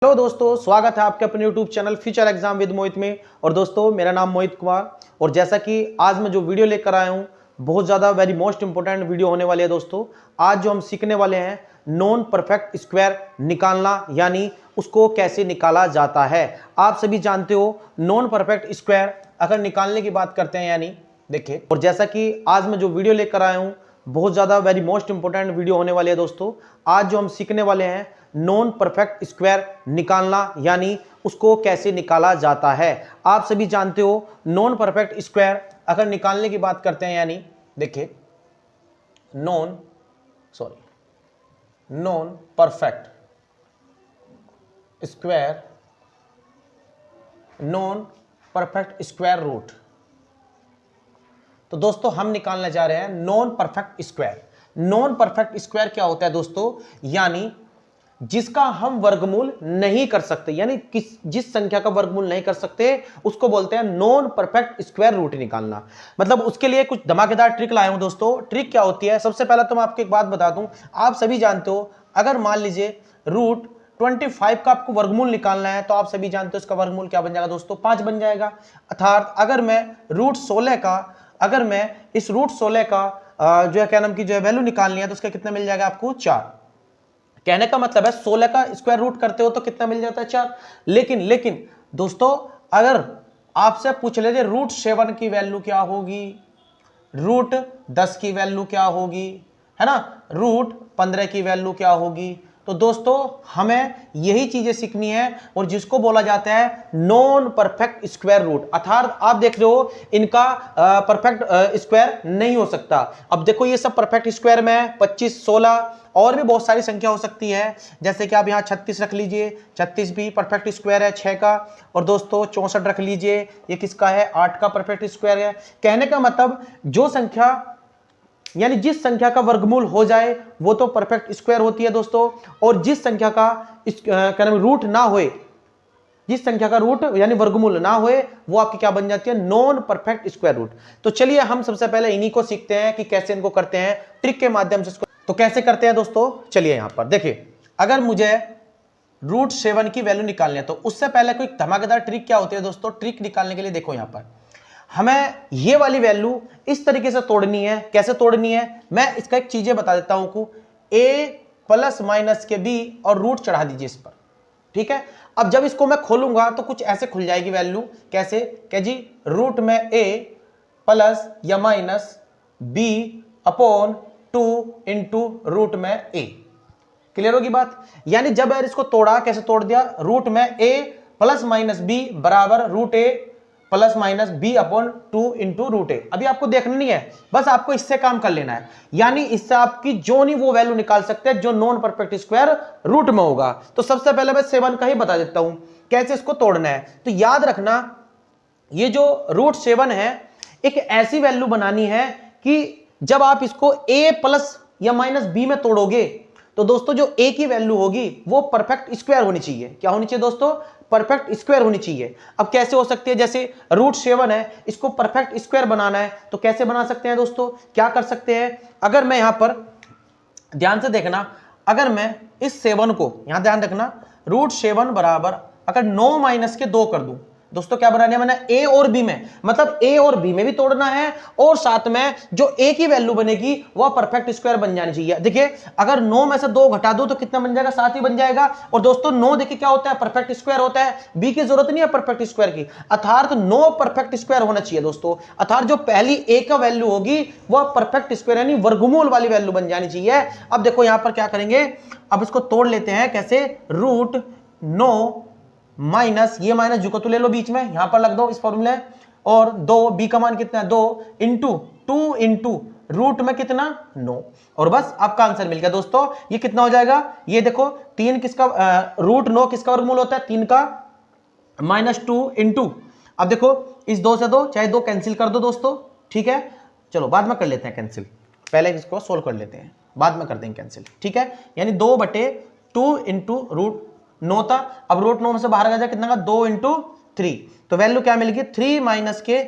Hello दोस्तों, स्वागत है आपके अपने YouTube channel future exam with Mohit में। और दोस्तों, मेरा नाम मोहित कुमार और जैसा कि आज मैं जो वीडियो लेकर आया हूं, बहुत ज़्यादा वेरी मोस्ट इंपॉर्टेंट वीडियो होने वाली है। दोस्तों, आज जो हम सीखने वाले हैं नॉन परफेक्ट स्क्वायर निकालना, यानी उसको कैसे निकाला जाता है। आप सभी जानते हो नॉन परफेक्ट स्क्वायर अगर निकालने की बात करते हैं, यानी देखिए, और जैसा कि आज मैं जो वीडियो लेकर आया हूँ, बहुत ज़्यादा वेरी मोस्ट इंपॉर्टेंट वीडियो होने वाली है। दोस्तों, आज जो हम सीखने वाले हैं नॉन परफेक्ट स्क्वायर निकालना, यानी उसको कैसे निकाला जाता है। आप सभी जानते हो नॉन परफेक्ट स्क्वायर अगर निकालने की बात करते हैं, यानी देखिए non perfect square, non perfect square root. तो दोस्तों, हम निकालने जा रहे हैं non perfect square. Non perfect square क्या होता है दोस्तों? यानी जिसका हम वर्गमूल नहीं कर सकते, यानी जिस संख्या का वर्गमूल नहीं कर सकते उसको बोलते हैं नॉन परफेक्ट स्क्वायर रूट निकालना। मतलब उसके लिए कुछ धमाकेदार ट्रिक लाया हूं दोस्तों। ट्रिक क्या होती है? सबसे पहले तो मैं आपको एक बात बता दूं, आप सभी जानते हो अगर मान लीजिए रूट 25 का आपको वर्गमूल निकालना है, तो आप सभी जानते हो इसका वर्गमूल क्या बन जाएगा दोस्तों? 5 बन जाएगा। अर्थात अगर मैं रूट 16 का, अगर मैं इस रूट 16 का जो है क्या नाम की जो है वैल्यू निकालनी है, तो उसका कितना मिल जाएगा आपको? 4। कहने का मतलब है 16 का स्क्वायर रूट करते हो तो कितना मिल जाता है? 4। लेकिन दोस्तों, अगर आपसे पूछ लेते रूट 7 की वैल्यू क्या होगी, रूट 10 की वैल्यू क्या होगी, है ना, रूट 15 की वैल्यू क्या होगी, तो दोस्तों हमें यही चीजें सीखनी है और जिसको बोला जाता है नॉन परफेक्ट स्क्वायर रूट। अर्थात आप देख रहे हो इनका परफेक्ट स्क्वायर नहीं हो सकता। अब देखो ये सब परफेक्ट स्क्वायर में है, 25, 16 और भी बहुत सारी संख्या हो सकती है। जैसे कि आप यहाँ 36 रख लीजिए, 36 भी परफेक्ट स्क्वायर है 6 का। और दोस्तों 64 रख लीजिए, ये किसका है? 8 का परफेक्ट स्क्वायर है। कहने का मतलब जो संख्या, यानी जिस संख्या का वर्गमूल हो जाए वो तो परफेक्ट स्क्वायर होती है दोस्तों। और जिस संख्या का क्या नाम रूट ना होए, जिस संख्या का रूट यानी वर्गमूल ना होए, वो आपकी क्या बन जाती है? Non perfect square root. तो चलिए हम सबसे पहले इन्हीं को सीखते हैं कि कैसे इनको करते हैं, ट्रिक के माध्यम से इसको। तो कैसे करते हैं दोस्तों? चलिए यहां पर देखिए, अगर मुझे रूट 7 की वैल्यू निकालनी है, तो उससे पहले कोई धमाकेदार ट्रिक क्या होती है दोस्तों? ट्रिक निकालने के लिए देखो यहां पर हमें ये वाली वैल्यू इस तरीके से तोड़नी है। कैसे तोड़नी है? मैं इसका एक चीजें बता देता हूं को, a प्लस माइनस के b और रूट चढ़ा दीजिए इस पर, ठीक है। अब जब इसको मैं खोलूंगा तो कुछ ऐसे खुल जाएगी वैल्यू। कैसे? क्या जी? रूट में a प्लस या minus b upon 2 into root में a। क्लियर होगी बात? यानी जब यार इसको तोड़ा, कैसे तोड़ दिया? रूट में a प्लस माइनस b बराबर root a plus minus B upon 2 into root A. अभी आपको देखना नहीं है, बस आपको इससे काम कर लेना है। यानी इससे आपकी जो नहीं वो वैल्यू निकाल सकते हैं जो नॉन परफेक्ट स्क्वायर रूट में होगा। तो सबसे पहले मैं 7 का ही बता देता हूं कैसे इसको तोड़ना है। तो याद रखना, ये जो रूट 7 है, एक ऐसी वैल्यू बनानी है कि जब आप इसको a प्लस या माइनस बी में तोड़ोगे, तो दोस्तों जो a की वैल्यू होगी वो परफेक्ट स्क्वायर होनी चाहिए। क्या होनी चाहिए दोस्तों? परफेक्ट स्क्वायर होनी चाहिए। अब कैसे हो सकती है? जैसे रूट 7 है, इसको परफेक्ट स्क्वायर बनाना है, तो कैसे बना सकते हैं दोस्तों? क्या कर सकते हैं? अगर मैं यहां पर ध्यान से देखना, अगर मैं इस 7 को यहां ध्यान रखना, रूट 7 बराबर अगर 9 माइनस के 2 कर दूं, दोस्तों क्या बनाना है मैंने? ए और बी में, मतलब ए और बी में भी तोड़ना है और साथ में जो ए की वैल्यू बनेगी वह परफेक्ट स्क्वायर बन जानी चाहिए। देखिए अगर 9 में से 2 घटा दो तो कितना बन जाएगा? 7 ही बन जाएगा। और दोस्तों 9 देखिए क्या होता है? परफेक्ट स्क्वायर होता है। बी की जरूरत नहीं है परफेक्ट स्क्वायर की। अर्थात 9 परफेक्ट स्क्वायर होना चाहिए दोस्तों। अर्थात जो पहली ए का वैल्यू होगी वह परफेक्ट स्क्वायर यानी वर्गमूल वाली वैल्यू बन जानी चाहिए। अब देखो यहां पर क्या करेंगे, अब इसको तोड़ लेते हैं। कैसे? रूट 9 माइनस ये माइनस जो को तो ले लो बीच में, यहां पर लग दो इस फॉर्मूले, और 2 बी का मान कितना है? 2 इंटू 2 इंटू रूट में कितना? 9। और बस आपका आंसर मिल गया दोस्तों। ये कितना हो जाएगा? ये देखो 3 किसका रूट 9 किसका वर्गमूल होता है? 3 का माइनस 2 इंटू, अब देखो इस 2 से 2 चाहे 2 कैंसिल कर दो दोस्तों, ठीक है। चलो बाद में कर लेते हैं कैंसिल, पहले इसको सोल्व कर लेते हैं, बाद में कर देंगे कैंसिल, ठीक है। यानी 2/2 इंटू रूट 9 था। अब रूट 9 में से बाहर आ जाए कितना का? 2 इंटू 3, तो वैल्यू क्या मिलेगी? 3 माइनस के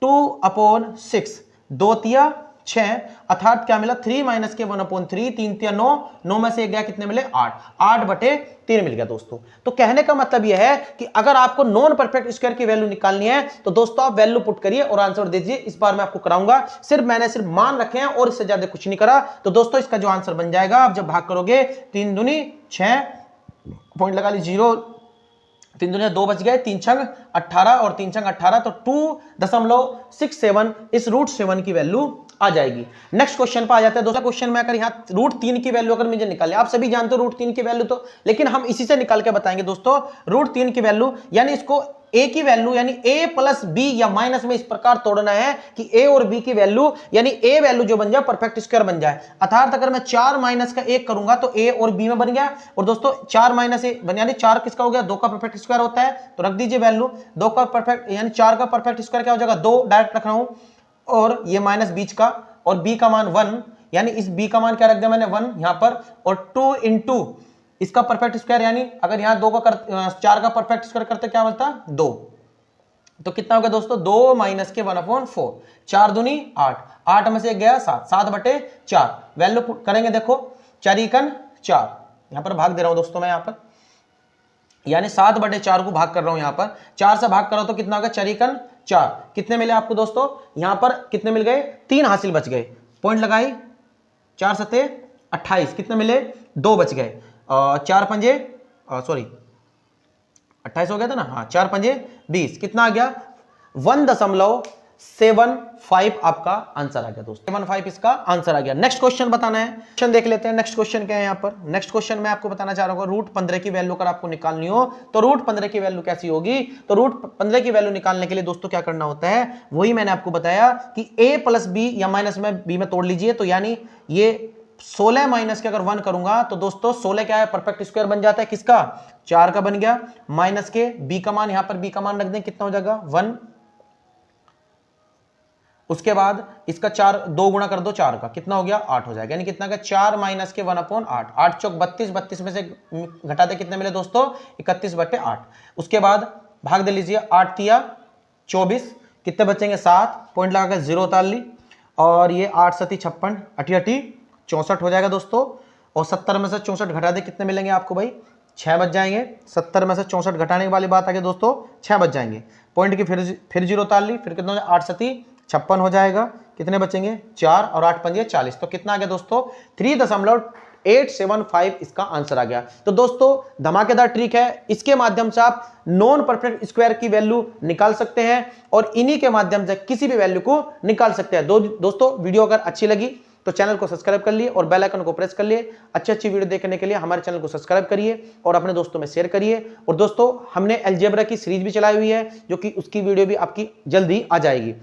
2 अपॉन 6, 2 तिया 6, अर्थात क्या मिला 3 माइनस के 1/3, 3 3 9, 9 में से एक गया, कितने मिले 8, 8/3 मिल गया दोस्तों। तो कहने का मतलब यह है कि अगर आपको नॉन परफेक्ट स्क्वायर की वैल्यू निकालनी है तो दोस्तों आप वैल्यू पुट करिए और आंसर दीजिए। इस बार मैं आपको कराऊंगा, मैंने सिर्फ मान रखे हैं और इससे ज्यादा कुछ नहीं करा। तो दोस्तों इसका जो आंसर बन जाएगा, आप जब भाग करोगे 3 दूनी 6, पॉइंट लगा लीजिए 0, 3 दूनी 2 बच गए, 3 छंग 18 और 3 छंग 18, तो 2.67 इस √7 की वैल्यू आ जाएगी। नेक्स्ट क्वेश्चन पे आ जाते हैं दोस्तों। क्वेश्चन में अगर यहाँ √3 की वैल्यू अगर मुझे निकालनी, आप सभी जानते हो √3 की वैल्यू तो, लेकिन हम इसी से निकाल के बताएंगे दोस्तों। √3 की वैल्यू यानी इसको a की वैल्यू यानी a प्लस b या माइनस में इस प्रकार तोड़ना है कि a और b की वैल्यू यानी a वैल्यू जो बन जाए परफेक्ट स्क्वायर बन जाए। अर्थात अगर मैं 4 माइनस का 1 करूंगा तो a और b में बन गया। और दोस्तों 4 माइनस a बन यानी 4 किसका हो गया, 2 का परफेक्ट स्क्वायर होता है, तो रख दीजिए वैल्यू 2 का परफेक्ट यानी 4 का परफेक्ट स्क्वायर क्या हो जाएगा 2, डायरेक्ट रख रहा हूं। और ये माइनस बीच का, और b का मान 1 यानी इस b का मान क्या रख दिया मैंने 1 यहां पर, और 2 इंटू इसका परफेक्ट स्क्वायर यानी अगर यहां 4 का परफेक्ट स्क्वायर करते क्या बनता 2, तो कितना हो गया दोस्तों 2 माइनस के 1/4, 4 दूनी 8, 8 में से गया 7, 7/4 वैल्यू करेंगे। देखो 4 एकन 4, यहां पर भाग दे रहा हूं दोस्तों मैं, यहां पर यानी 7/4 को भाग कर रहा हूं, यहां पर 4 से भाग कर रहा हूं तो कितना होगा 4 एकन 4, कितने मिले आपको दोस्तों, यहां पर कितने मिल गए 3 हासिल बच गए, पॉइंट लगाई 4 सते 28, कितने मिले 2 बच गए, 4 पंजे सॉरी 28 हो गया था ना, हाँ 4 पंजे 20, कितना आ गया 1.75 आपका आंसर आ गया दोस्तों, 75 इसका आंसर आ गया। नेक्स्ट क्वेश्चन बताना है, क्वेश्चन देख लेते हैं। नेक्स्ट क्वेश्चन क्या है यहाँ पर, नेक्स्ट क्वेश्चन में आपको बताना चाह रहा हूँ √15 की वैल्यू अगर आपको निकालनी हो तो √15 की वैल्यू कैसी होगी। तो √15 की वैल्यू निकालने के लिए दोस्तों क्या करना होता है, वही मैंने आपको बताया कि a प्लस b या माइनस में b में तोड़ लीजिए। तो यानी ये 16 माइनस के अगर 1 करूंगा तो दोस्तों 16 क्या है परफेक्ट स्क्वायर बन जाता है, किसका 4 का बन गया, माइनस के b का मान, यहां पर b का मान रख दें, कितना हो जाएगा 1। उसके बाद इसका 4 2 गुणा कर दो 4 का, कितना हो गया 8 हो जाएगा, यानी कितना का 4 माइनस के 1/8, 8 चौक 32, 32 में से घटा दे कितने मिले दोस्तों 31/8। उसके बाद भाग दे लीजिए 8 तिया 24, कितने बचेंगे 7, पॉइंट लगा के 0 उतार ली, और ये 8 सती 56, 88 64 हो जाएगा दोस्तों। और 70 में से 64 घटा दे कितने मिलेंगे आपको भाई 6 बच जाएंगे, 70 में से 64 घटाने वाली बात आ गई दोस्तों, 6 बच जाएंगे, पॉइंट की फिर 0 उतार ली, फिर कितना 8 सती 56 हो जाएगा, कितने बचेंगे 4, और 8 पंजे 40, तो कितना आ गया दोस्तों 3.875 इसका आंसर आ गया। तो दोस्तों धमाकेदार ट्रिक है, इसके माध्यम से आप नॉन परफेक्ट स्क्वायर की वैल्यू निकाल सकते हैं और इन्हीं के माध्यम से किसी भी वैल्यू को निकाल सकते हैं। दोस्तों वीडियो अगर अच्छी लगी तो चैनल को सब्सक्राइब कर लिए और बेल आइकन को प्रेस कर लिए। अच्छी वीडियो देखने के लिए हमारे चैनल को सब्सक्राइब करिए और अपने दोस्तों में शेयर करिए। और दोस्तों हमने अलजेब्रा की सीरीज भी चलाई हुई है, जो कि उसकी वीडियो भी आपकी जल्दी आ जाएगी।